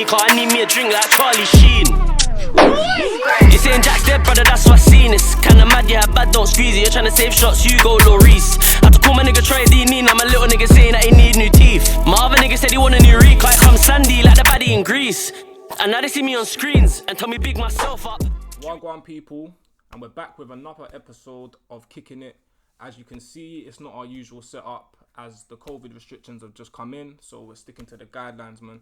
me, cause I need me a drink like Charlie Sheen. You saying Jack's dead, brother, that's what I seen. It's kinda mad, yeah, bad, don't squeeze it. You're trying to save shots, you go Loris. Had to call my nigga Troy D. I'm a little nigga saying that he need new teeth. My other nigga said he want a new reek, like I'm Sandy, like the baddie in Greece. And now they see me on screens and tell me big myself up. Wagwan people, and we're back with another episode of Kicking It. As you can see, it's not our usual setup as the COVID restrictions have just come in, so we're sticking to the guidelines, man.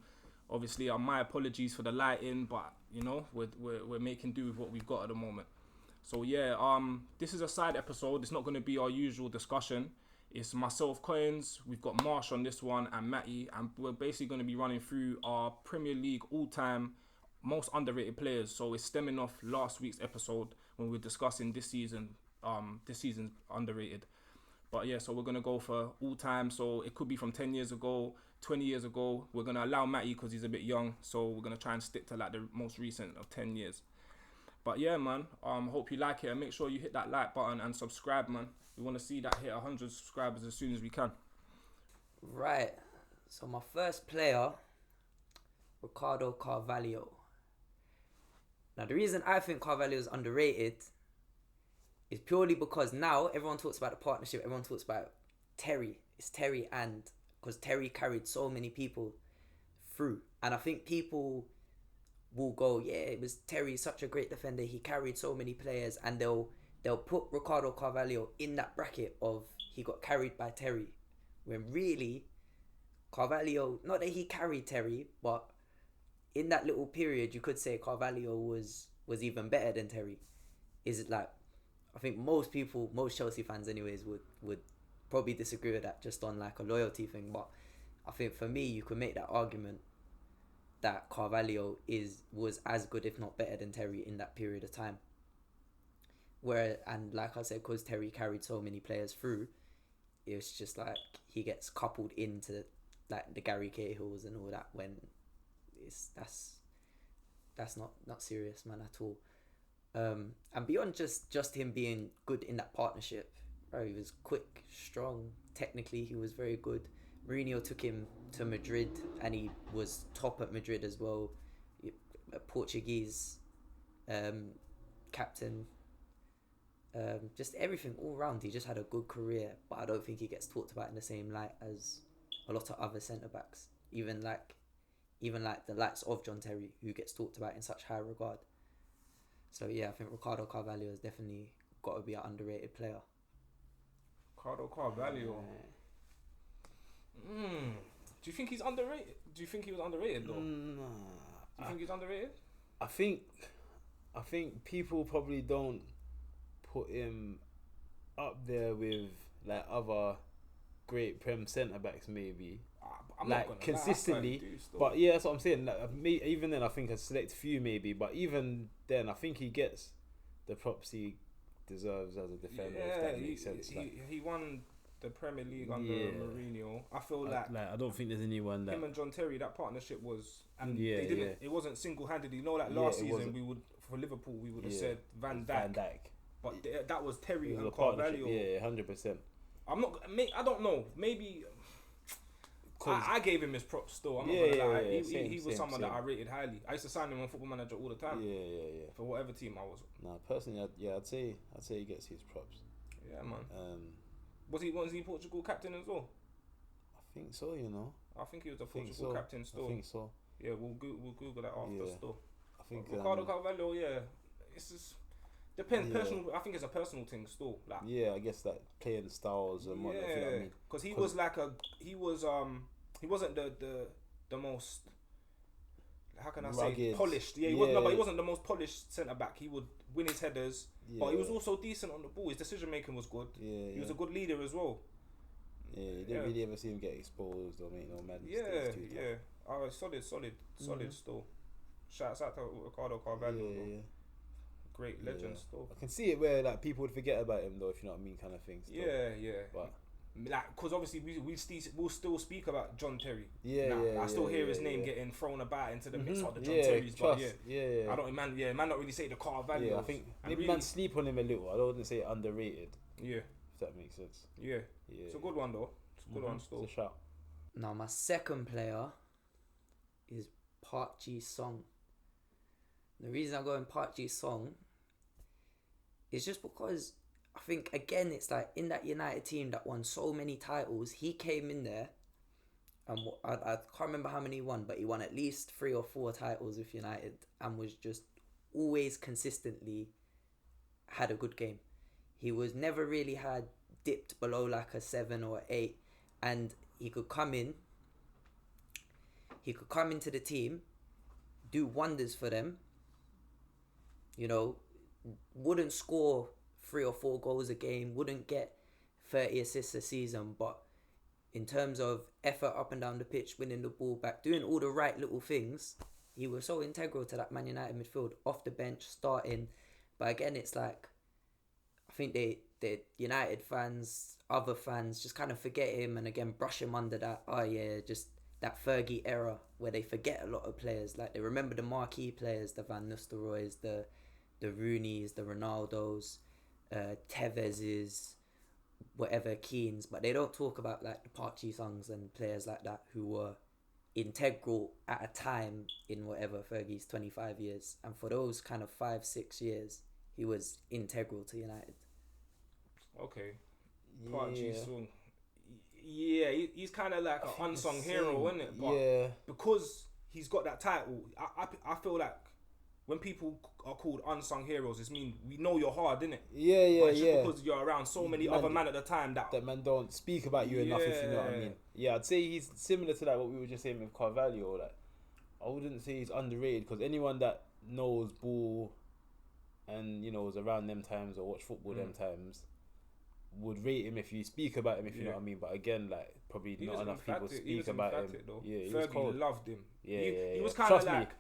Obviously, my apologies for the lighting, but you know, we're making do with what we've got at the moment. So yeah, this is a side episode. It's not going to be our usual discussion. It's myself, Coinz. We've got Marsh on this one and Mattie, and we're basically going to be running through our Premier League all-time most underrated players. So it's stemming off last week's episode when we were discussing this season's underrated. But yeah, so we're going to go for all time. So it could be from 10 years ago, 20 years ago. We're going to allow Mattie because he's a bit young. So we're going to try and stick to like the most recent of 10 years. But yeah, man, hope you like it. And make sure you hit that like button and subscribe, man. We want to see that hit 100 subscribers as soon as we can. Right. So my first player, Ricardo Carvalho. Now the reason I think Carvalho is underrated is purely because now everyone talks about the partnership. Everyone talks about Terry. It's Terry and because Terry carried so many people through. And I think people will go, yeah, it was Terry, such a great defender. He carried so many players, and they'll put Ricardo Carvalho in that bracket of he got carried by Terry. When really, Carvalho, not that he carried Terry, but in that little period, you could say Carvalho was even better than Terry. Is it like, I think most people, most Chelsea fans anyways, would probably disagree with that just on like a loyalty thing. But I think for me, you could make that argument that Carvalho was as good, if not better than Terry in that period of time. And like I said, because Terry carried so many players through, it was just like he gets coupled into like the Gary Cahills and all that when that's not serious, man, at all. And beyond just him being good in that partnership, bro, he was quick, strong, technically he was very good. Mourinho took him to Madrid and he was top at Madrid as well. A Portuguese captain, just everything all round. He just had a good career, but I don't think he gets talked about in the same light as a lot of other centre backs. Even like the likes of John Terry, who gets talked about in such high regard. So yeah, I think Ricardo Carvalho has definitely got to be an underrated player. Ricardo Carvalho. Do you think he's underrated? Do you think he was underrated though? Do you think he's underrated? I think people probably don't put him up there with like other great Prem centre backs maybe. I'm like not consistently, but yeah, that's what I'm saying. Like, even then, I think a select few maybe, but even then, I think he gets the props he deserves as a defender. If that makes sense. He won the Premier League under Mourinho. I feel like I don't think there's anyone that him and John Terry, that partnership was, and it wasn't single-handed. You know, like last season we would for Liverpool we would have said Van Dijk, but that was Terry and Carvalho. Yeah, 100%. I don't know. Maybe. I gave him his props still. I'm not gonna lie. He was someone that I rated highly. I used to sign him on Football Manager all the time. Yeah. For whatever team I was. Nah, personally, I'd say he gets his props. Yeah, man. Was he Portugal captain as well? I think so. You know. I think he was the Portugal captain still. I think so. Yeah, we'll Google that after still. I think Ricardo Carvalho. Yeah, it's just. Depends. Personal. I think it's a personal thing still. Like, yeah, I guess that playing styles and whatnot. Yeah, you know what I mean? Because he wasn't the most. How can I say polished? Yeah, but he wasn't the most polished centre back. He would win his headers, but he was also decent on the ball. His decision making was good. Yeah, he was a good leader as well. Yeah, you didn't really ever see him get exposed or make no mad mistakes. Solid still. Shouts out to Ricardo Carvalho. Yeah. Great legend still. I can see it where like people would forget about him though, if you know what I mean, kind of thing. Still. Yeah. But like, because obviously we'll still speak about John Terry. I still hear his name getting thrown about into the mix of the John Terrys. But I don't man not really say the Carvalho. Yeah, I think maybe man sleep on him a little. I don't say underrated. Yeah, if that makes sense. Yeah. It's a good one though. It's a good one still. It's a shout. Now my second player is Park Ji Sung. The reason I'm going Park Ji Sung is just because I think, again, it's like in that United team that won so many titles, he came in there and I can't remember how many he won, but he won at least 3 or 4 titles with United and was just always consistently had a good game. He was never really had dipped below like a 7 or 8, and he could come into the team, do wonders for them, wouldn't score 3 or 4 goals a game, wouldn't get 30 assists a season, but in terms of effort up and down the pitch, winning the ball back, doing all the right little things, he was so integral to that Man United midfield, off the bench, starting. But again, it's like, I think the United fans, other fans, just kind of forget him and again brush him under that, just that Fergie era where they forget a lot of players. Like, they remember the marquee players, the Van Nistelrooys, the Rooneys, the Ronaldos, Tevez's, whatever, Keanes, but they don't talk about like the Park Ji-sungs and players like that who were integral at a time in whatever Fergie's 25 years, and for those kind of 5-6 years he was integral to United. Okay. Park Ji-sung. Yeah, he's kind of like an unsung hero, isn't it? But because he's got that title, I feel like when people are called unsung heroes, it means we know you're hard, innit? But it's just because you're around so many other men at the time that man don't speak about you enough, if you know what I mean. Yeah, I'd say he's similar to like what we were just saying with Carvalho. Like, I wouldn't say he's underrated, because anyone that knows ball and was around them times or watch football them times would rate him if you speak about him, if you know what I mean. But again, like, probably not enough people speak about him. Yeah, he was cold. Loved him. He was kind of like,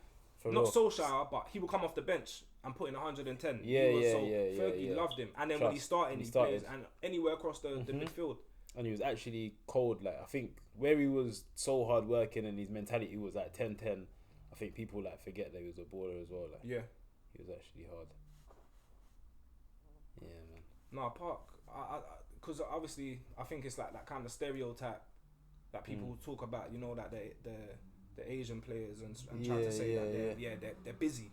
not Solskjaer, but he would come off the bench and put in 110. Fergie loved him. And then when he started, he played and anywhere across the midfield. And he was actually cold. Like, I think where he was so hard working and his mentality was like 10-10, I think people like forget that he was a baller as well. Like, he was actually hard. Yeah, man. No, Park, because obviously I think it's like that kind of stereotype that people talk about, that the Asian players and trying to say that they're busy.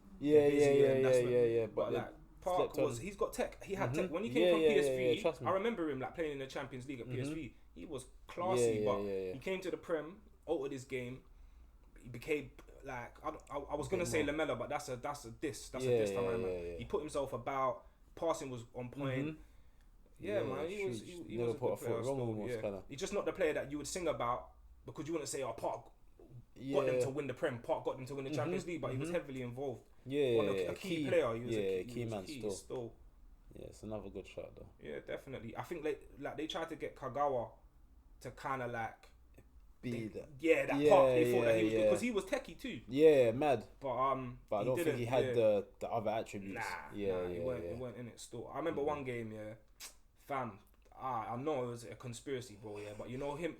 But like, Park he's got tech. He had tech when he came from PSV. I remember him like playing in the Champions League at PSV. He was classy, but he came to the Prem, altered his game. He became like, I was gonna say Lamella, but that's a diss. That's a diss time. He put himself about. Passing was on point. Man, he was a good player. He's just not the player that you would sing about, because you wouldn't say, Park got them to win the Prem, Park got them to win the Champions League, but he was heavily involved. A key player. He was a key man still. Yeah, it's another good shot though. Yeah, definitely. I think they tried to get Kagawa to kind of like be that. Park. They thought that he was good because he was techie too. Yeah, mad. But I don't think he had the other attributes. He weren't in it still. I remember one game, fam. I know it was a conspiracy, bro. Yeah, but him.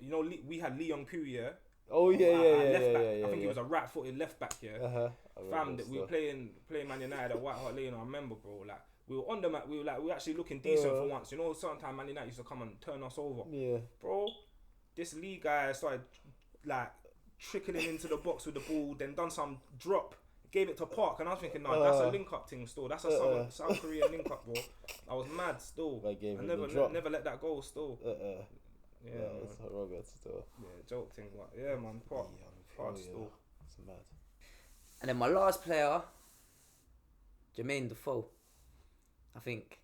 We had Lee Young Poo. Yeah. Oh left back. I think he was a right-footed left back. Yeah. Fam, that we were playing Man United at White Hart Lane. I remember, bro. Like, we were on the mat. We were actually looking decent for once. Sometimes Man United used to come and turn us over. Yeah. Bro, this Lee guy started like trickling into the box with the ball, then done some drop, gave it to Park, and I was thinking, that's a link-up thing still. That's a South Korean link-up, bro. I was mad still. I never let that go still. That's Robert still. Yeah, joke thing, but man, Park still. It's mad. And then my last player, Jermaine Defoe. I think,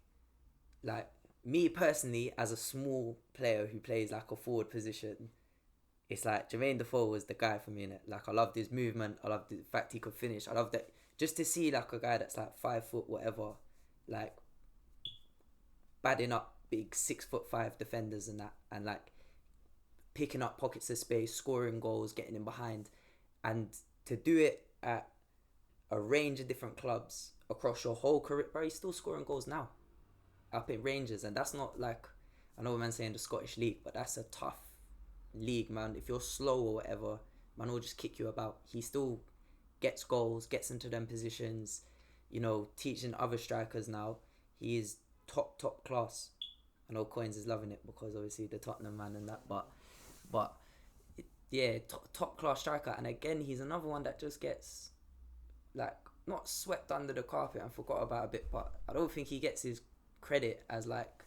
like, me personally, as a small player who plays like a forward position, it's like Jermaine Defoe was the guy for me, innit? Like, I loved his movement. I loved the fact he could finish. I loved that. Just to see like a guy that's like 5 foot whatever, like badding up big 6'5" defenders and that, and like picking up pockets of space, scoring goals, getting in behind, and to do it at a range of different clubs across your whole career, bro. He's still scoring goals now up in Rangers, and that's not like, I know man's saying the Scottish League, but that's a tough league, man. If you're slow or whatever, man will just kick you about. He still gets goals, gets into them positions, teaching other strikers now. He is top class. I know Coinz is loving it because obviously the Tottenham man and that, but top class striker. And again, he's another one that just gets like not swept under the carpet and forgot about a bit. But I don't think he gets his credit as like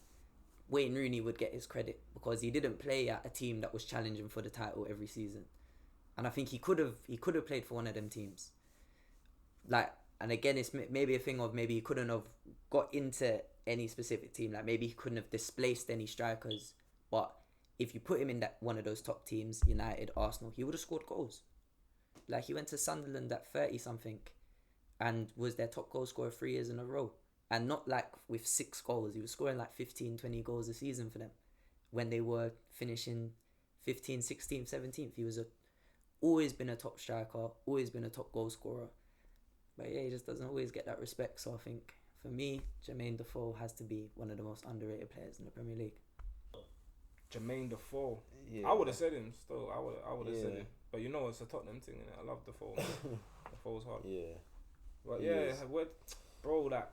Wayne Rooney would get his credit, because he didn't play at a team that was challenging for the title every season. And I think he could have played for one of them teams. Like, and again, it's maybe a thing of maybe he couldn't have got into any specific team. Like maybe he couldn't have displaced any strikers. But if you put him in that one of those top teams, United, Arsenal, he would have scored goals. Like he went to Sunderland at 30 something, and was their top goal scorer 3 years in a row. And not like with 6 goals. He was scoring like 15, 20 goals a season for them when they were finishing 15th, 16th, 17th. He was always been a top striker, always been a top goal scorer. But yeah, he just doesn't always get that respect. So I think for me, Jermaine Defoe has to be one of the most underrated players in the Premier League. Jermaine Defoe. Yeah. I would have said him still. I would have said Yeah. him. But you know, it's a Tottenham thing, innit? I love Defoe. Defoe's hard. Yeah. But He yeah, is. bro, like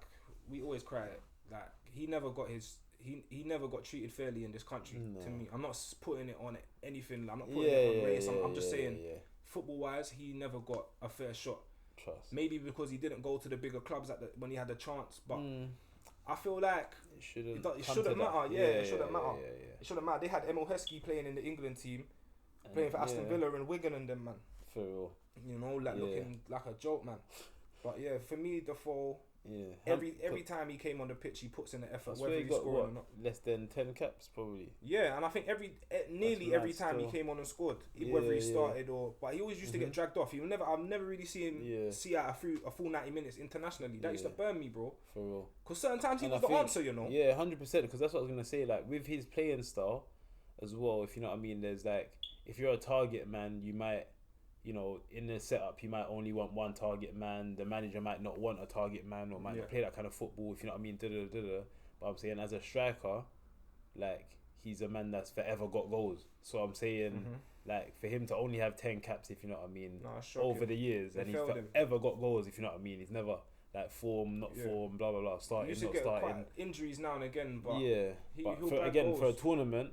we always cry. Like he never got he never got treated fairly in this country. No. To me, I'm not putting it on anything. I'm not putting it on race. I'm just saying, yeah. football wise, he never got a fair shot. Trust. Maybe because he didn't go to the bigger clubs when he had the chance. But I feel like It shouldn't. it shouldn't matter. Yeah, it shouldn't matter. Yeah. It shouldn't matter. They had Emil Heskey playing in the England team, playing for Aston Villa and Wigan and them, man. For real. You know, like looking like a joke, man. But yeah, for me, Defoe, Yeah. every time he came on the pitch, he puts in the effort, I whether swear he he's got scoring or not. less than 10 caps probably. Yeah, and I think nearly mad every time still. he came on and scored, whether he Yeah, started but he always used to get dragged off. I've never really seen him Yeah. see out a full 90 minutes internationally. That used to burn me, bro. For real. Because certain times he And was I the think- answer, you know. Yeah, 100%. Because that's what I was gonna say. Like with his playing style, as well. If you know what I mean. There's like, if you're a target man, you might, you know, in the setup, you might only want one target man. The manager might not want a target man, or might not play that kind of football. If you know what I mean. But I'm saying, as a striker, like he's a man that's forever got goals. So I'm saying, like for him to only have 10 caps, if you know what I mean, over the years, and he's forever got goals. If you know what I mean, he's never like form, not form, blah blah blah, starting, not starting. Injuries now and again, but for a tournament,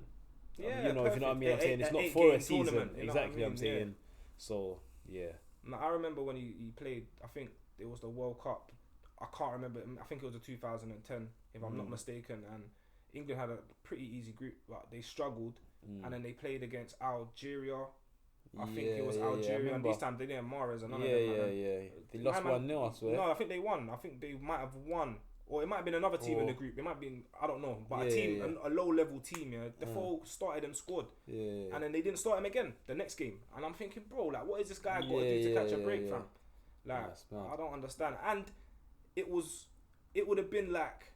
you know, if you know what I mean, I'm saying it's not 8 for a game season. tournament, you know what I Exactly, I'm mean? saying. So yeah. I remember when he played. I think it was the World Cup. I can't remember. I think it was the 2010, if I'm not mistaken. And England had a pretty easy group, but they struggled. And then they played against Algeria. I think it was Algeria, and this time they didn't have Mahrez and none of them. They lost 1-0, I swear. No, I think they won. I think they might have won. Or it might have been another team in the group. It might have been, I don't know. But a team, a low-level team, Defoe started and scored. And then they didn't start him again the next game. And I'm thinking, bro, like, what is this guy got to do to catch a break, fam? Like, I don't understand. And it would have been like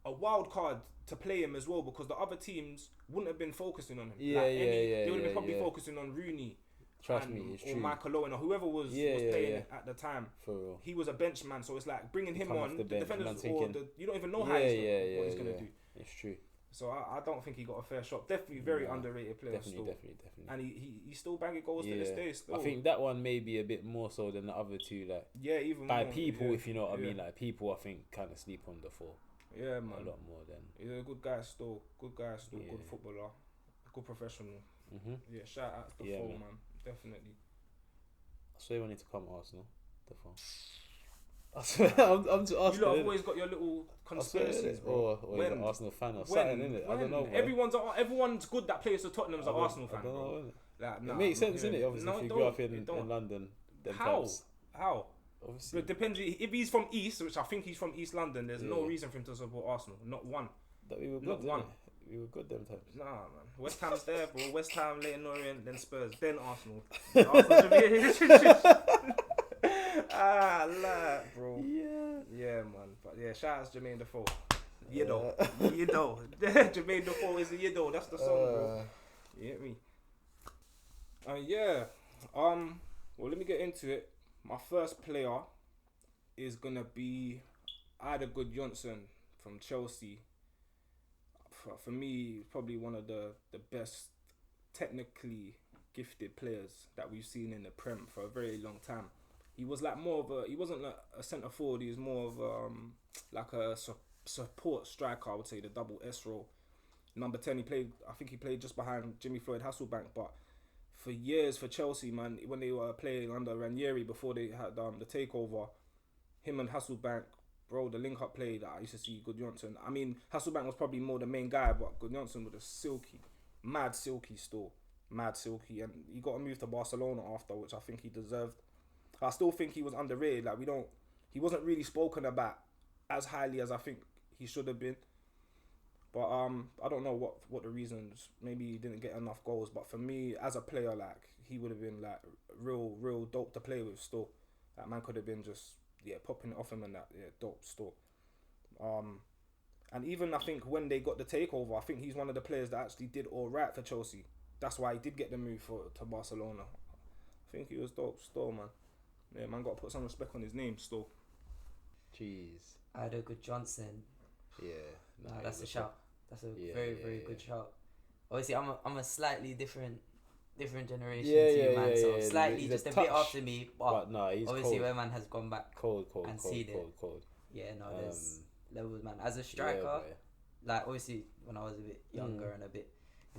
a wild card to play him as well, because the other teams wouldn't have been focusing on him. They would have been probably focusing on Rooney. Trust me, it's true. Or Michael Owen, or whoever was playing at the time. For real. He was a bench man, so it's like bringing him on. The bench, defenders, thinking, you don't even know what he's gonna do. It's true. So I don't think he got a fair shot. Definitely very underrated player. Definitely. And he still banging goals to this day. Still. I think that one may be a bit more so than the other two. Like even by more, people, if you know what I mean. Like people, I think kind of sleep on Defoe. Yeah, man. A lot more than. He's a good guy still. Good footballer. Good professional. Yeah, shout out to Defoe, man. Definitely. I swear we need to come to Arsenal. Defoe. I swear, I'm to Arsenal. You lot have always got your little conspiracies, bro. Or he's an Arsenal fan or something, innit? I don't know. Everyone's good that plays for Tottenham's an Arsenal fan, bro. Like, it makes sense, innit? Obviously, if you grew up in London. How? Obviously. But it depends. If he's from East, which I think he's from East London, there's no reason for him to support Arsenal. Not one. That we were good, Not one. We were good them times. Nah, man. West Ham's there, bro. West Ham, Leyton Orient, then Spurs, then Arsenal. Arsenal should be like, bro. Yeah, man. But yeah, shout out to Jermaine Defoe. Yiddo. Jermaine Defoe is the Yiddo. That's the song, bro. You get me? Well, let me get into it. My first player is gonna be Ida Johnson from Chelsea. For me, probably one of the best technically gifted players that we've seen in the Prem for a very long time. He was like he wasn't like a centre forward. He was more of like a support striker. I would say the double S role. Number 10. I think he played just behind Jimmy Floyd Hasselbank. But for years for Chelsea, man, when they were playing under Ranieri before they had the takeover, him and Hasselbank, bro, the link-up play that I used to see Gudjonsson. I mean, Hasselbank was probably more the main guy, but Gudjonsson was a mad silky still. Mad silky. And he got a move to Barcelona after, which I think he deserved. I still think he was underrated. Like, he wasn't really spoken about as highly as I think he should have been. But I don't know what the reasons. Maybe he didn't get enough goals. But for me, as a player, like, he would have been, like, real dope to play with still. That man could have been just... popping it off him and that, dope still. And even I think when they got the takeover, I think he's one of the players that actually did all right for Chelsea. That's why he did get the move to Barcelona. I think he was dope still, man. Yeah, man, got to put some respect on his name still. Jeez. I had a good Johnson. Yeah. Nah, that's a shout. That's a very good shout. Obviously, I'm a slightly different generation to you, man. So slightly just a bit after me, but no, he's obviously cold. Where man has gone back cold, seen it. Yeah, no, there's levels, man. As a striker, like obviously when I was a bit younger and a bit,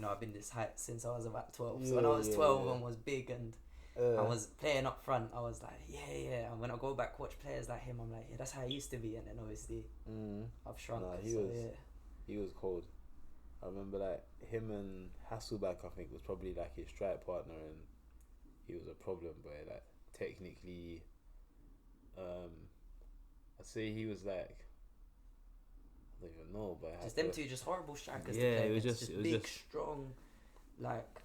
I've been this height since I was about 12. So when I was 12 and was big and I was playing up front, I was like, yeah. And when I go back watch players like him, I'm like, yeah, that's how I used to be. And then obviously I've shrunk. Nah, he was cold. I remember like him and Hasselbank, I think, was probably like his strike partner, and he was a problem. But like technically, I'd say he was like, I don't even know, but just them two, just horrible strikers. Yeah, to play. It was just big, strong, like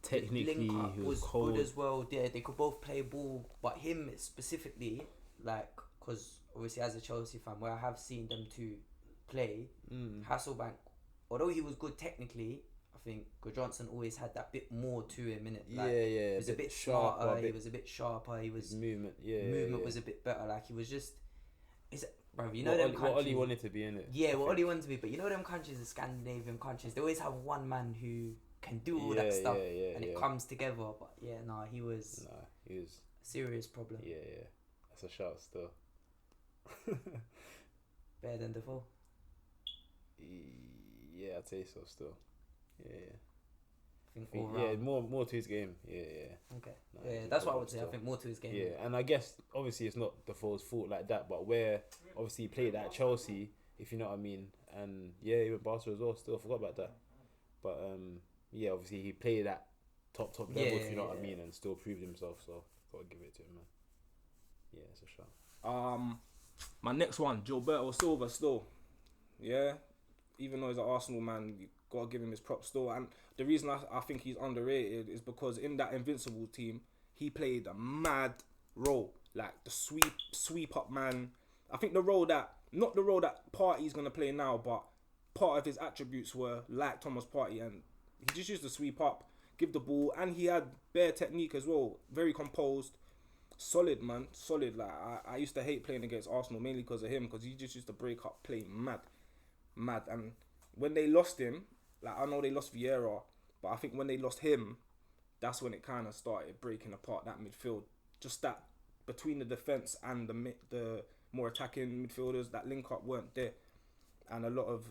technically he was cold good as well. Yeah, they could both play ball, but him specifically, like, because obviously as a Chelsea fan, where I have seen them two play, Hasselbank, although he was good technically, I think Gudjonsson always had that bit more to him, innit? Like, he was a bit smarter, he was a bit sharper, his movement was a bit better. Like, he was just, bro, you know them countries. What Ollie wanted to be, innit? Yeah, what Ollie wanted to be, but you know them countries, the Scandinavian countries, they always have one man who can do all that stuff, and it comes together. But he was a serious problem. Yeah, that's a shout still. Better than Defoe. Yeah, I'd say so still. I think more to his game. Okay. That's what I would say. I think more to his game. Yeah, and I guess obviously it's not Defoe's fault like that, but where obviously he played at Chelsea, if you know what I mean, and he went Barca as well. Still forgot about that, but obviously he played at top level, if you know what I mean, and still proved himself. So gotta give it to him, man. Yeah, it's a shot. My next one, Gilberto Silva still. Yeah. Even though he's an Arsenal man, you gotta give him his props still. And the reason I think he's underrated is because in that Invincible team, he played a mad role, like the sweep up man. I think not the role that Partey's gonna play now, but part of his attributes were like Thomas Partey, and he just used to sweep up, give the ball, and he had bare technique as well. Very composed, solid man, solid. Like I used to hate playing against Arsenal mainly because of him, because he just used to break up play mad. And when they lost him, like I know they lost Vieira, but I think when they lost him, that's when it kind of started breaking apart, that midfield. Just that between the defence and the more attacking midfielders, that link up weren't there, and a lot of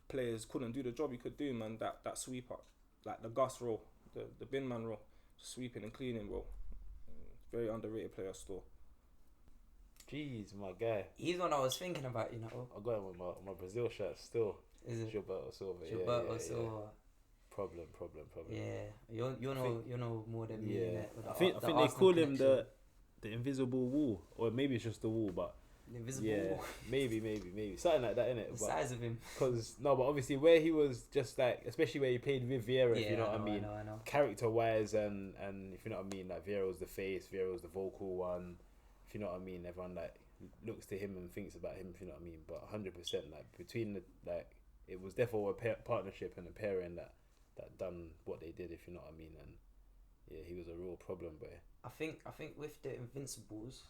players couldn't do the job he could do, man. That sweep up, like the Gus role, the bin man role, sweeping and cleaning role. Very underrated player still. Jeez, my guy. He's one I was thinking about, I got him on my Brazil shirt still. Is it? Gilberto Silva. Silva. Problem. Yeah, you know more than me. Yeah, I think they call him the invisible wall, or maybe it's just the wall, but the invisible wall. maybe something like that, innit? The size of him. But obviously where he was just like, especially where he played with Vieira, if you know what I mean, I know. Character wise, and if you know what I mean, like Vieira was the face, Vieira was the vocal one. If you know what I mean, everyone like looks to him and thinks about him. If you know what I mean, but 100% like between it was therefore a partnership and a pairing that done what they did. If you know what I mean, and he was a real problem. But I think with the Invincibles,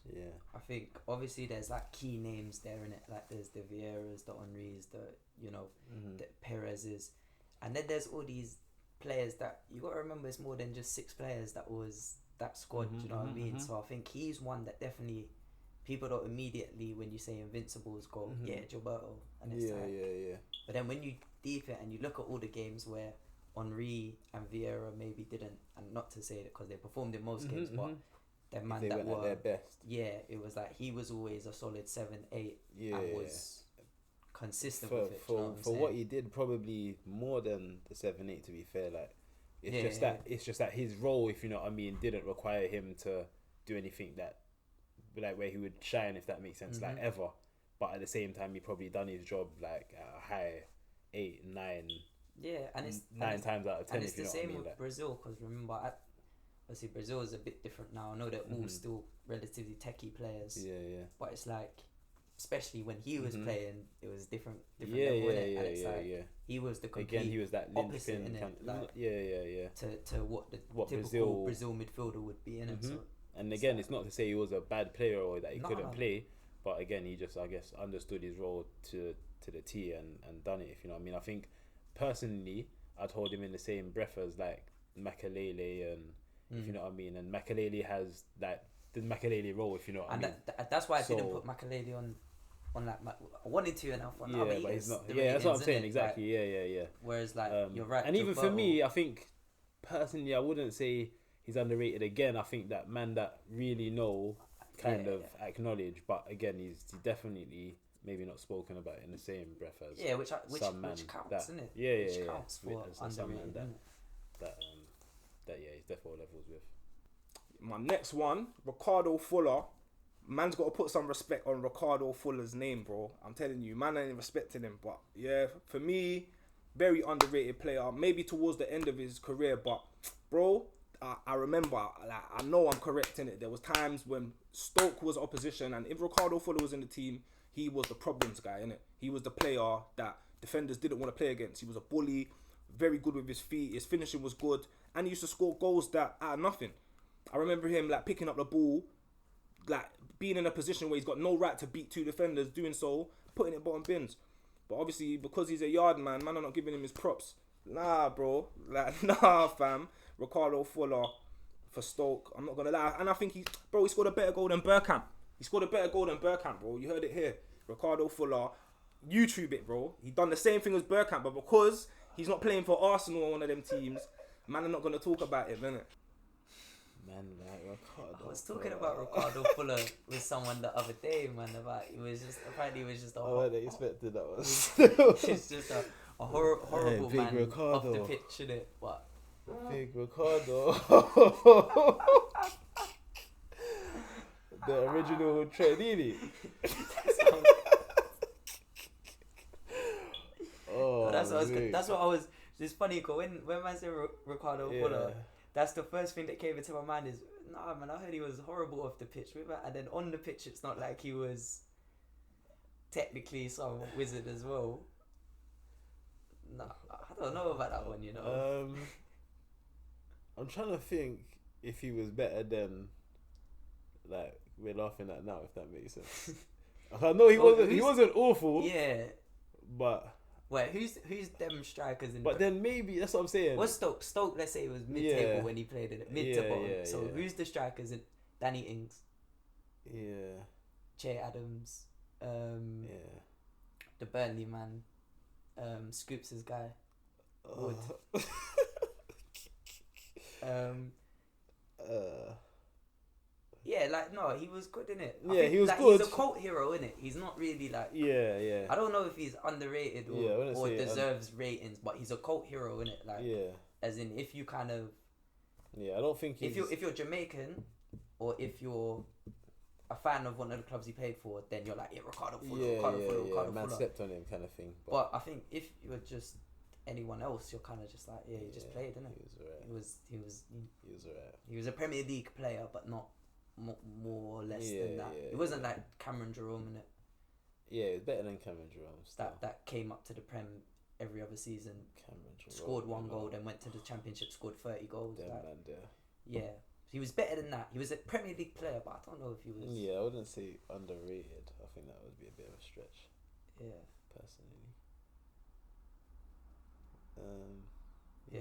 I think obviously there's like key names there in it. Like there's the Vieiras, the Henrys, the the Perez's, and then there's all these players that you got to remember. It's more than just 6 players that was that squad. Do you know what I mean? So I think he's one that definitely people don't immediately, when you say Invincibles, go Gilberto, and it's But then when you deep it and you look at all the games where Henry and Vieira maybe didn't, and not to say that because they performed in most games, but the man They that went were at their best. yeah, it was like he was always a solid 7-8 Yeah, and was consistent for with it. Do you know what I'm for saying? what he did, probably more than the 7-8. To be fair, like it's just that his role, if you know what I mean, didn't require him to do anything that like where he would shine, if that makes sense, like ever. But at the same time, he probably done his job like at a high 8, 9. Yeah, and it's nine times out of 10. and it's if you the know what I same mean, with like, Brazil, because remember, obviously Brazil is a bit different now. I know they're all still relatively techie players, yeah. but it's like, especially when he was playing, it was different Yeah, level, yeah, innit? yeah, And it's yeah, like, yeah. he was the complete Again, he was that opposite, linchpin. innit? Like, Yeah. to what the What typical Brazil midfielder would be, innit? So And again, it's not to say he was a bad player or that he No, couldn't no. play, but again, he just, I guess, understood his role to the T and done it, if you know what I mean. I think, personally, I'd hold him in the same breath as, like, Makelele and, if you know what I mean, and Makelele has, like, the Makelele role, if you know what I mean. that's why I didn't So- put Makelele on like, I wanted to, and I thought, Yeah, no, but but he's not. the Yeah, that's what I'm ratings, saying, innit? exactly. Like, Yeah. whereas, like, you're right. And even for Gilberto- me, I think personally, I wouldn't say he's underrated. Again, I think that man that really know kind of acknowledge, but again, he's definitely maybe not spoken about in the same breath as which some man counts, that, isn't it? Yeah, Which yeah, counts for as some man underrated, that he's definitely levels with. My next one, Ricardo Fuller. Man's got to put some respect on Ricardo Fuller's name, bro. I'm telling you, man ain't respecting him. But yeah, for me, very underrated player. Maybe towards the end of his career, but bro, I remember, like, I know I'm correct in it. There was times when Stoke was opposition, and if Ricardo Fuller was in the team, he was the problems guy, innit? He was the player that defenders didn't want to play against. He was a bully, very good with his feet. His finishing was good, and he used to score goals that out of nothing. I remember him like picking up the ball, like being in a position where he's got no right to beat two defenders, doing so, putting it bottom bins. But obviously, because he's a yard man are not giving him his props. Nah, bro. Like, nah, fam. Ricardo Fuller for Stoke. I'm not going to lie. And I think he scored a better goal than Bergkamp. He scored a better goal than Bergkamp, bro. You heard it here. Ricardo Fuller. YouTube it, bro. He done the same thing as Bergkamp, but because he's not playing for Arsenal or one of them teams, man, I'm not going to talk about it, innit? Man, like Ricardo. I was talking about Ricardo Fuller with someone the other day, man. About apparently he was just a I wasn't expecting that one. it's just a horrible Big man Ricardo. off the pitch, innit? But Big Ricardo. The original Trenini. Oh, that's what mate. that's what I was. It's funny because when man said Ricardo Fuller, that's the first thing that came into my mind is, nah, man, I heard he was horrible off the pitch. And then on the pitch, it's not like he was technically some wizard as well. Nah, I don't know about that one, you know. I'm trying to think if he was better than, like, we're laughing at now, if that makes sense. I know he wasn't awful. Yeah. But Wait, who's them strikers in? But then maybe that's what I'm saying. What's Stoke? Stoke, let's say it was mid-table when he played it, mid to bottom. So who's the strikers in? Danny Ings. Yeah. Che Adams. The Burnley man. Scoops' guy. Wood. Yeah, like, no, he was good in it. Yeah, he was good. He's a cult hero, innit? He's not really like. Yeah. I don't know if he's underrated or say deserves ratings, but he's a cult hero, innit? Like, as in, if you kind of. Yeah, I don't think he's. If you're Jamaican, or if you're a fan of one of the clubs he played for, then you're like, Ricardo Fuller, Ricardo Fuller. Man slept on him, kind of thing. But I think if you're just anyone else, you're kind of just like, he just played, innit? He was alright. He was a Premier League player, but not more or less than that. It wasn't like Cameron Jerome, innit? Yeah, it's better than Cameron Jerome. That came up to the Prem every other season. Cameron Jerome, scored one goal, then went to the Championship, scored 30 goals. Like, yeah, he was better than that. He was a Premier League player, but I don't know if he was. Yeah, I wouldn't say underrated. I think that would be a bit of a stretch. Yeah. Personally.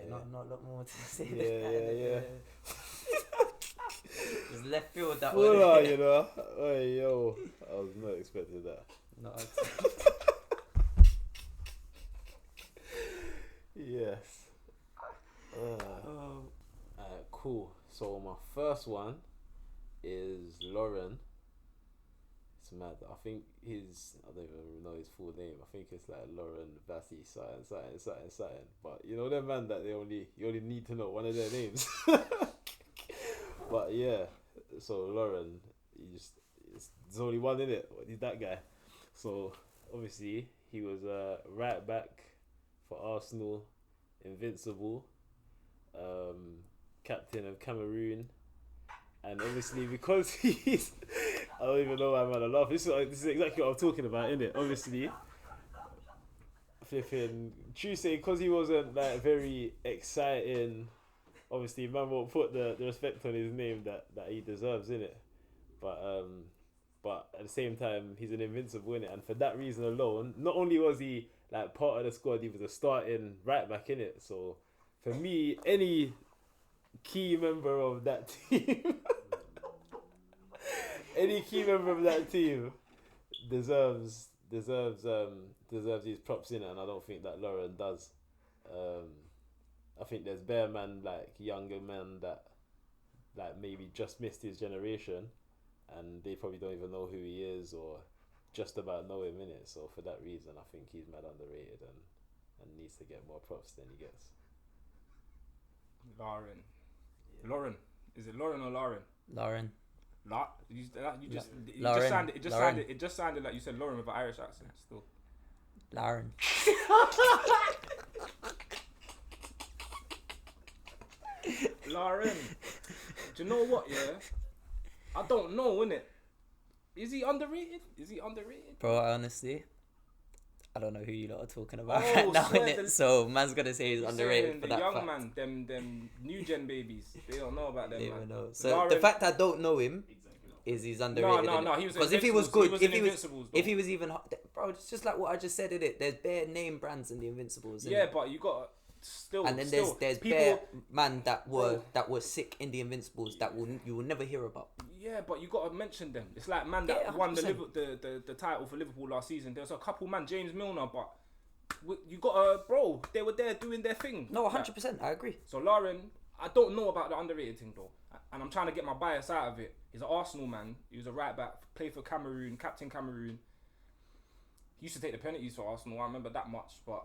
Not a lot more to say. Yeah. Just left field that one. one. You know. Hey, yo, I was not expecting that. No. Yes. Cool. So my first one is Lauren. It's mad. I think I don't even know his full name. I think it's like Lauren Bassi, something. But you know them man that you only need to know one of their names. But yeah, so Lauren, there's only one in it. He's that guy. So obviously he was right back for Arsenal, invincible, captain of Cameroon, and obviously because he's, I don't even know why I'm gonna laugh. This is exactly what I'm talking about, innit? Obviously, flipping Tuesday, because he wasn't like very exciting. Obviously, man won't put the respect on his name that he deserves, innit? But at the same time, he's an invincible, innit? And for that reason alone, not only was he like part of the squad, he was a starting right back, innit? So for me, any key member of that team, deserves these props in it, and I don't think that Lauren does. I think there's bare man, like younger men that like maybe just missed his generation, and they probably don't even know who he is or just about know him in it. So for that reason, I think he's mad underrated and needs to get more props than he gets. Lauren. Is it Lauren or Lauren? Lauren. It just sounded like you said Lauren with an Irish accent still. Lauren. Lauren. Do you know what, yeah? I don't know, innit? Is he underrated? Bro, honestly, I don't know who you lot are talking about Oh, right now, swear innit? So man's gonna say he's underrated for the that young fact. man, them new gen babies, they don't know about them, They man. even know. So Lauren, the fact I don't know him is he's underrated. No, he was because if he was good, if he was was even, bro, it's just like what I just said, innit? There's bare name brands in the Invincibles, innit? yeah, but you got still. And then still, there's people, bare man that were sick in the Invincibles that you will never hear about. Yeah, but you got to mention them. It's like man that won the title for Liverpool last season. There's a couple man, James Milner, but you got bro. They were there doing their thing. No, 100%, I agree. So Lauren, I don't know about the underrated thing though, and I'm trying to get my bias out of it. He's an Arsenal man. He was a right back, played for Cameroon, captain Cameroon. He used to take the penalties for Arsenal. I remember that much, but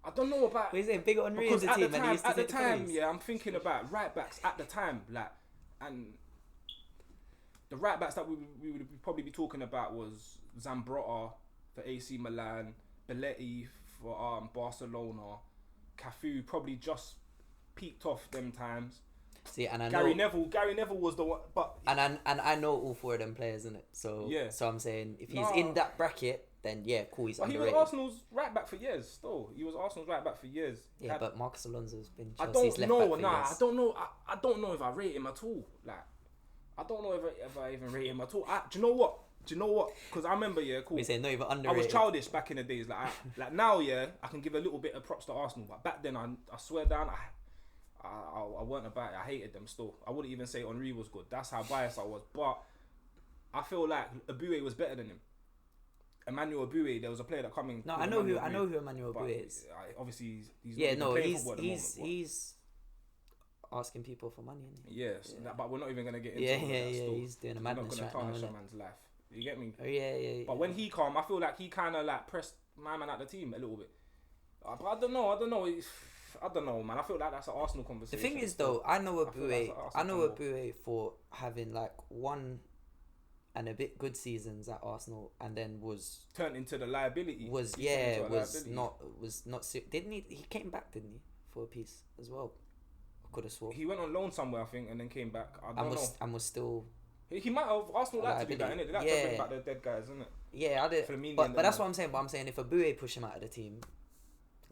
I don't know about. But he's saying bigger on Because the at team, the and he time, used to at the take the time, penalties. yeah, I'm thinking about right backs at the time, like, and the right backs that we would probably be talking about was Zambrotta for AC Milan, Belletti for Barcelona, Cafu probably just peaked off them times. See, and I Gary know Neville was the one, but and I know all four of them players, innit? So yeah. So I'm saying if he's in that bracket, then yeah, cool, he's but he underrated. was Arsenal's right back for years. Still, he was Arsenal's right back for years. Yeah, but Marcus Alonso's been I Chelsea's don't left back know. for Nah, years. I don't know. I don't know if I rate him at all. Like, I don't know if I even rate him at all. Do you know what? Because I remember, yeah, cool. We say not even I underrated. was childish back in the days. Like now, yeah, I can give a little bit of props to Arsenal, but back then, I swear down, I weren't about it. I hated them still. I wouldn't even say Henry was good. That's how biased I was. But I feel like Abue was better than him. Emmanuel Abue, there was a player that coming. No, I know who Emmanuel Abue is. Obviously, he's Yeah, not no, even playing football at the moment, but- he's asking people for money, isn't he? Yes, but we're not even gonna get into Yeah, all of yeah, that yeah. still. He's doing a We're not madness gonna right now, tarnish a innit? man's life. You get me? Oh yeah. But when he come, I feel like he kind of like pressed my man at the team a little bit. But I don't know. I don't know, man. I feel like that's an Arsenal The conversation. thing is, though, I know feel that's Abue. an I know Arsenal Abue for having like one and a bit good seasons at Arsenal, and then was turned into the liability. He was turned into a liability. not. Didn't he? He came back, didn't he, for a piece as well? I could have sworn. He went on loan somewhere, I think, and then came back. I don't know. And was still. He might have. Arsenal like to do that, innit? They like to Yeah. bring back the dead guys, innit? Yeah, I did. Firmino But and that's them, what I'm saying. But I'm saying if Abue pushed him out of the team,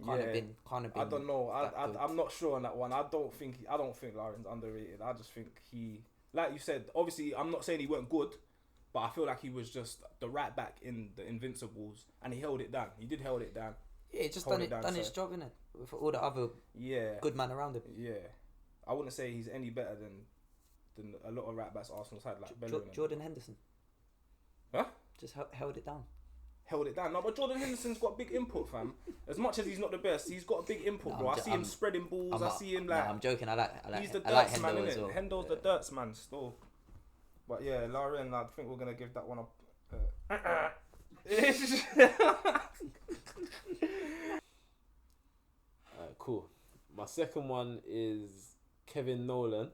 can't have been. I don't know. that good. I'm not sure on that one. I don't think Lauren's underrated. I just think he, like you said, obviously I'm not saying he weren't good, but I feel like he was just the right back in the Invincibles, and he held it down. He did hold it down. Yeah, he just Hold done it down, his so- job, innit? With all the other Yeah. good man around him. Yeah. I wouldn't say he's any better than a lot of right backs Arsenal's had, like Bellerin. Jordan Henderson. Huh? Just held it down. held it down. No, but Jordan Henderson's got big input, fam. As much as he's not the best, he's got a big input, bro. I see him spreading balls. I see him like. I'm joking. I like. He's the I like dirts man, Hendo innit? as well. Hendo's the dirts man still. But yeah, Lauren, I think we're gonna give that one up. Cool. My second one is Kevin Nolan.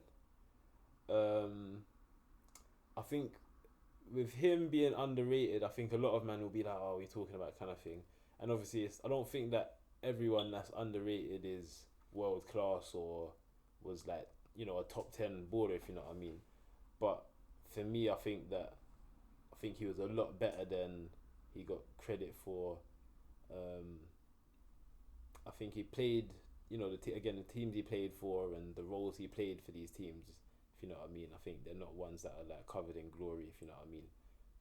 I think with him being underrated, I think a lot of men will be like, "Oh, we're talking about," kind of thing. And obviously, I don't think that everyone that's underrated is world class or was like, you know, a top 10 baller, if you know what I mean. But for me, I think he was a lot better than he got credit for. I think he played, you know, the teams he played for and the roles he played for these teams, if you know what I mean. I think they're not ones that are like covered in glory, if you know what I mean.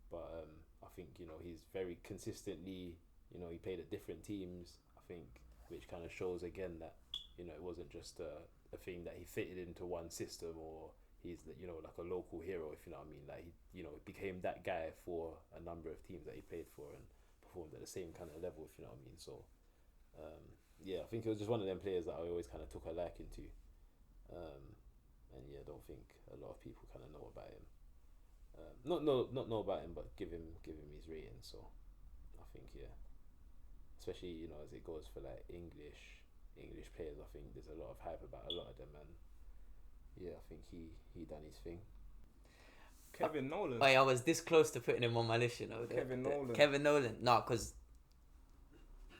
But I think, you know, he's very consistently, you know, he played at different teams, I think, which kind of shows again that, you know, it wasn't just a thing that he fitted into one system, or he's, you know, like a local hero, if you know what I mean. Like, he, you know, became that guy for a number of teams that he played for and performed at the same kind of level, if you know what I mean. So yeah, I think it was just one of them players that I always kind of took a liking to, and yeah, I don't think a lot of people kind of know about him. Not know about him, but give him his rating. So I think, yeah, especially, you know, as it goes for like English players, I think there's a lot of hype about a lot of them, and yeah, I think he done his thing. Kevin Nolan. I was this close to putting him on my list, you know. Kevin Nolan. No, because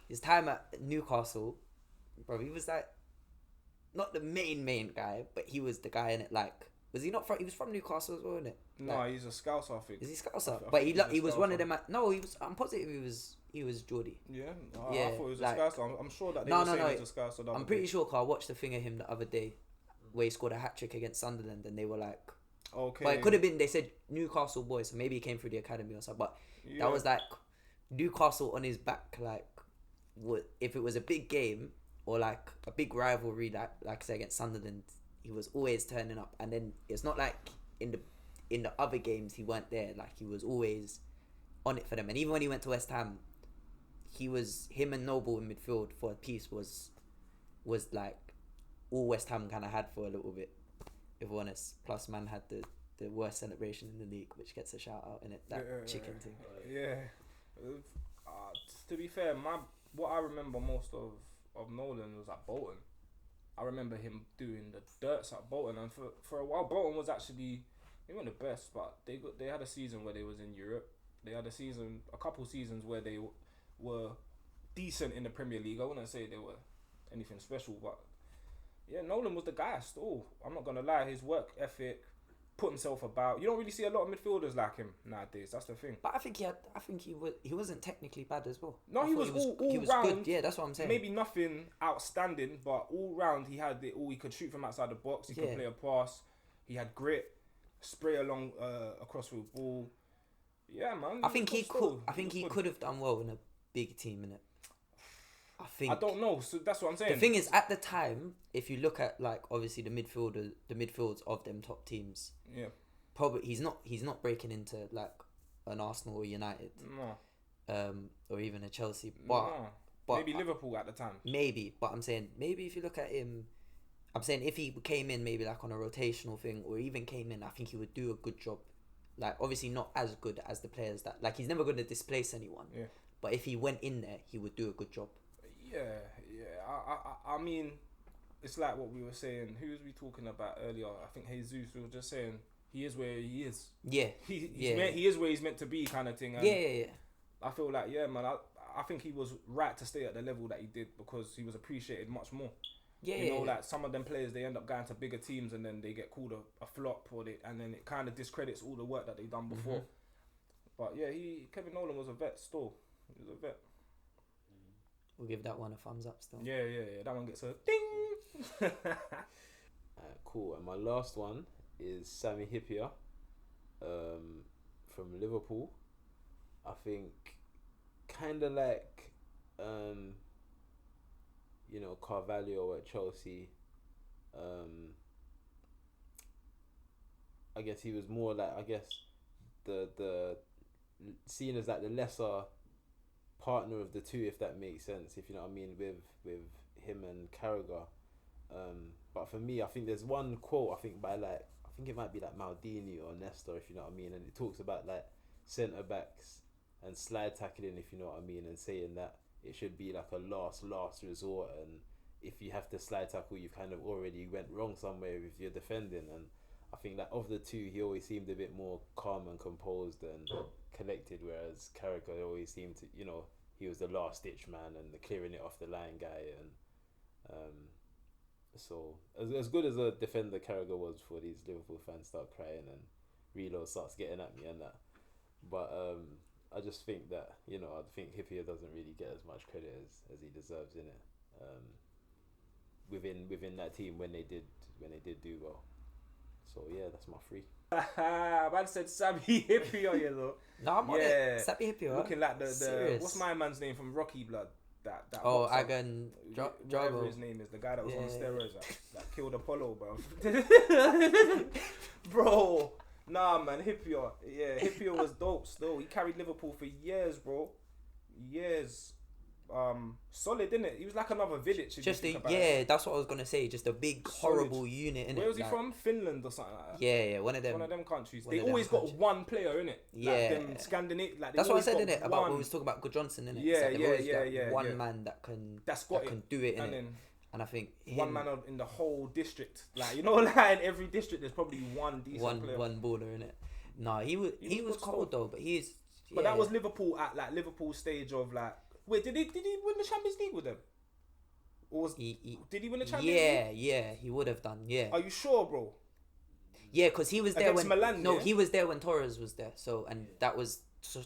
his time at Newcastle, bro, he was like not the main guy, but he was the guy in it. Like, was he not from? He was from Newcastle as well, isn't it? No, like, he's a Scouser, I think. Is he Scouser? But he was one of them. No, he was. I'm positive he was Geordie. Yeah, yeah. I thought he was like, a Scouser. I'm sure that they were saying he was a Scouser. I'm pretty sure. Cause I watched the thing of him the other day, where he scored a hat trick against Sunderland, and they were like, okay. But it could have been. They said Newcastle boy, so maybe he came through the academy or something. But that was like Newcastle on his back, like. If it was a big game or like a big rivalry, like say against Sunderland, he was always turning up. And then it's not like in the other games he weren't there. Like, he was always on it for them. And even when he went to West Ham, him and Noble in midfield for a piece was like all West Ham kind of had for a little bit, if we're honest. Plus, man had the worst celebration in the league, which gets a shout out in it. That chicken thing. Yeah. To be fair, what I remember most of Nolan was at Bolton. I remember him doing the dirts at Bolton, and for a while Bolton was actually, they weren't the best, but they had a season where they was in Europe. They had a couple seasons where they were decent in the Premier League. I wouldn't say they were anything special, but yeah, Nolan was the guy still. I'm not gonna lie, his work ethic, put himself about. You don't really see a lot of midfielders like him nowadays. That's the thing. But I think he wasn't technically bad as well. No, he was all round. Good. Yeah, that's what I'm saying. Maybe nothing outstanding, but all round he had it all. He could shoot from outside the box. He could play a pass. He had grit, spray along across with the ball. Yeah, man. I think he could have done well in a big team, innit? I don't know. So that's what I'm saying. The thing is, at the time, if you look at like obviously the midfields of them top teams, yeah, probably he's not breaking into like an Arsenal or United, or even a Chelsea, but maybe Liverpool at the time. Maybe, but I'm saying maybe if you look at him, I'm saying if he came in maybe like on a rotational thing, or even came in, I think he would do a good job. Like, obviously not as good as the players that, like, he's never going to displace anyone. Yeah. But if he went in there, he would do a good job. Yeah. I mean, it's like what we were saying. Who was we talking about earlier? I think Jesus. We were just saying he is where he is. Yeah. He is where he's meant to be, kind of thing. And yeah. I feel like, yeah, man. I think he was right to stay at the level that he did, because he was appreciated much more. Yeah, like some of them players, they end up going to bigger teams and then they get called a flop, and then it kind of discredits all the work that they've done before. But yeah, Kevin Nolan was a vet still. He was a vet. We'll give that one a thumbs up still. Yeah. That one gets a ding. Cool. And my last one is Sami Hyypiä, from Liverpool. I think kind of like Carvalho at Chelsea. I guess he was more like, the seen as like the lesser partner of the two, if that makes sense. If you know what I mean, with him and Carragher. But for me, I think there's one quote I think it might be like Maldini or Nesta, if you know what I mean, and it talks about like centre backs and slide tackling, if you know what I mean, and saying that it should be like a last resort, and if you have to slide tackle, you've kind of already went wrong somewhere if you're defending. And I think that of the two, he always seemed a bit more calm and composed and collected, whereas Carragher always seemed to, you know, he was the last ditch man and the clearing it off the line guy. And so as good as a defender Carragher was before these Liverpool fans start crying and Reload starts getting at me and that, but I just think that, you know, I think Hippier doesn't really get as much credit as he deserves in it, within that team when they did do well. So yeah, that's my three. Man said Sammy Hippier, you know. No, I'm on it. Sammy Hippier. Looking like the what's my man's name from Rocky Blood? That Agan whatever his name is, the guy that was on steroids that killed Apollo, bro. Bro, nah, man, Hippier. Yeah, Hippier was dope still. He carried Liverpool for years, bro. Years. Solid, didn't it? He was like another village. That's what I was gonna say. Just a big horrible unit, innit? Where was he from? Finland or something like that? Yeah, one of them countries. They always got one player, innit? Yeah, like them Scandinavian. Like that's what I said, innit? About when we was talking about Good Johnson, innit? Yeah, one man that can do it, innit? And I think one man in the whole district, like, you know, like in every district, there's probably one decent player. One baller, innit? No, he was cold though, but he's. But that was Liverpool at like Liverpool's stage of like. Wait, did he win the Champions League with them? Or did he win the Champions League? Yeah, he would have done. Yeah. Are you sure, bro? Yeah, because he was there against when Milan, he was there when Torres was there. So that was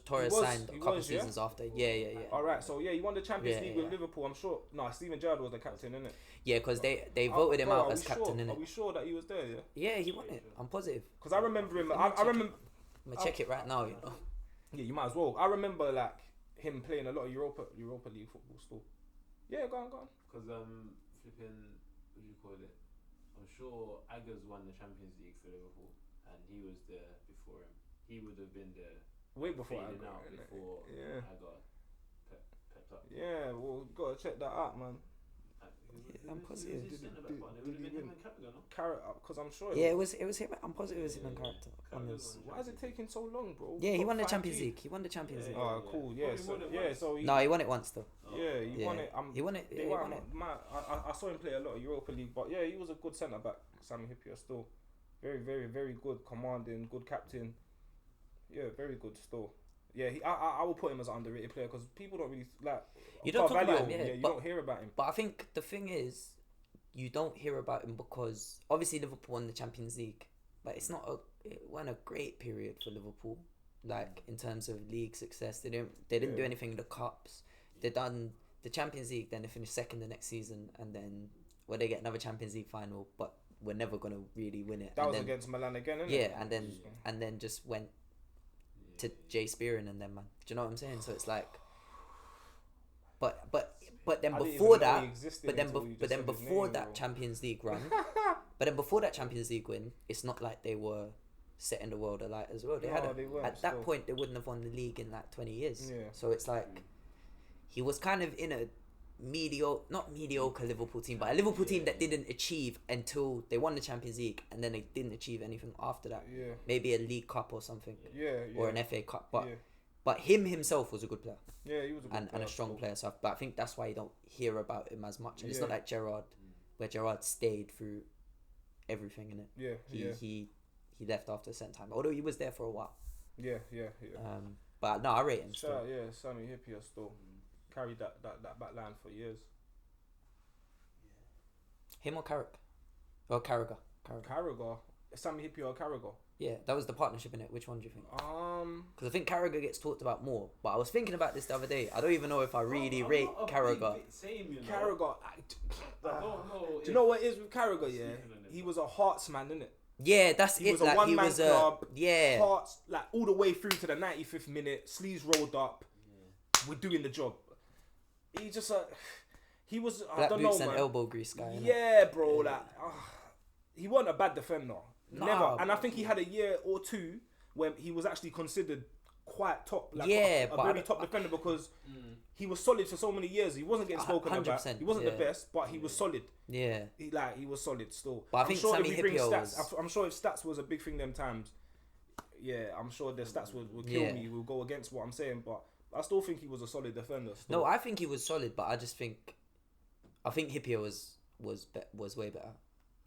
Torres signed a couple seasons after. Yeah. All right, so he won the Champions League with Liverpool. I'm sure. No, Steven Gerrard was the captain, innit? Yeah, because they voted him out as captain, innit? Are we sure that he was there? Yeah, he won it. I'm positive. Because I remember him. I remember. I'm gonna check it right now. You know. Yeah, you might as well. I remember like him playing a lot of Europa League football still. Yeah, go on. Because flipping, what do you call it? I'm sure Aggers won the Champions League for Liverpool, and he was there before him. He would have been there way before Agger pepped up. Yeah, well, gotta check that out, man. I'm positive. Did he win? Because I'm sure. Yeah, it was him. I'm positive it was him and Character. Why is it taking so long, bro? Yeah, he won the Champions League. Oh, cool. Yeah, so he. No, he won it once though. Yeah, he won it. He won it. Yeah, he won it. I saw him play a lot of Europa League, but yeah, he was a good centre back. Sammy Hippier still, very, very, very good, commanding, good captain. Yeah, very good still. Yeah, I will put him as an underrated player because people don't really like. You don't talk about him, you don't hear about him. But I think the thing is, you don't hear about him because obviously Liverpool won the Champions League, but it wasn't a great period for Liverpool. Like in terms of league success, they didn't do anything in the cups. They done the Champions League, then they finished second the next season, and then they get another Champions League final, but we're never gonna really win it. That was against Milan again, isn't it? Yeah, and then just went to Jay Spearing and them, man. Do you know what I'm saying? So it's like, but then before that, Champions League run, but then before that Champions League win, it's not like they were setting the world alight as well. At that point they wouldn't have won the league in like 20 years. Yeah. So it's like he was kind of in a not mediocre Liverpool team, but a Liverpool team that didn't achieve until they won the Champions League, and then they didn't achieve anything after that. Yeah. Maybe a League Cup or something. Yeah. Or an FA Cup, but him himself was a good player. Yeah, he was a good player and a strong player. So, but I think that's why you don't hear about him as much. And it's not like Gerrard, where Gerrard stayed through everything in it. Yeah. He left after a certain time, although he was there for a while. Yeah. But no, I rate him still. Yeah, Sammy Hippier still. Carried that back line for years. Him or Carrick? Or Carragher? Carragher. Sammy Hippier or Carragher? Yeah, that was the partnership in it. Which one do you think? Because I think Carragher gets talked about more. But I was thinking about this the other day. I don't even know if I really rate Carragher. Carragher. Do you know what it is with Carragher? Yeah, he was a Hearts man, innit? Yeah, that's it. He was a one-man club. Yeah. Hearts, like all the way through to the 95th minute. Sleeves rolled up. We're doing the job. He just he was Black I don't boots know, and man. elbow grease guy. Yeah, bro. Like he wasn't a bad defender. Never. And I think he had a year or two when he was actually considered quite top, like Yeah, a but very top defender because he was solid for so many years. He wasn't getting spoken about. 100%, He wasn't yeah. the best, but he was solid. Yeah. He was solid still. But I think Sammy if we bring Hipio stats, was- I'm sure if stats was a big thing them times, yeah, I'm sure the stats would kill Yeah. me. Will go against what I'm saying, but I still think he was a solid defender. Still. No, I think he was solid, but I think Hipio was way better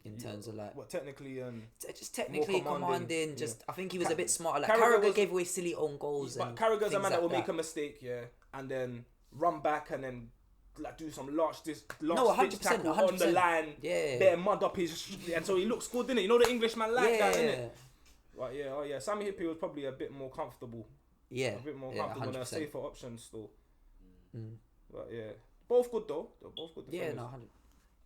in terms of like What technically just technically more commanding, commanding. Just I think he was a bit smarter. Like Carragher Carragher was- gave away silly own goals. But and Carragher's a things man that like will make a mistake, yeah, and then run back and then like do some large ditch 100%, tackle on the 100%. line, Yeah. better mud up his, and so he looks good, didn't it? You know the Englishman like that, Yeah. innit? But yeah, Sammy Hipio was probably a bit more comfortable, Yeah. a bit more Yeah, comfortable and a 100%. safer option still. But yeah, both good though. They're both good Yeah, defenders. no, 100.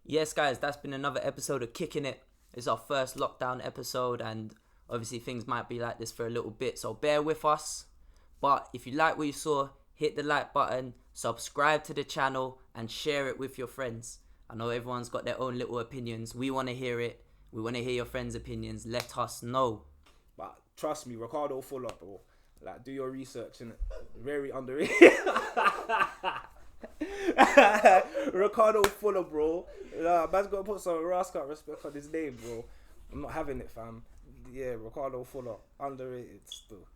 Yes, guys, that's been another episode of Kicking It. It's our first lockdown episode, and obviously things might be like this for a little bit, so bear with us. But if you like what you saw, hit the like button, subscribe to the channel, and share it with your friends. I know everyone's got their own little opinions. We want to hear it. We want to hear your friends' opinions. Let us know. But trust me, Ricardo Fuller, bro. Like, do your research, innit? Very underrated. Ricardo Fuller, bro. Man's got to put some rascal respect on his name, bro. I'm not having it, fam. Yeah, Ricardo Fuller. Underrated still.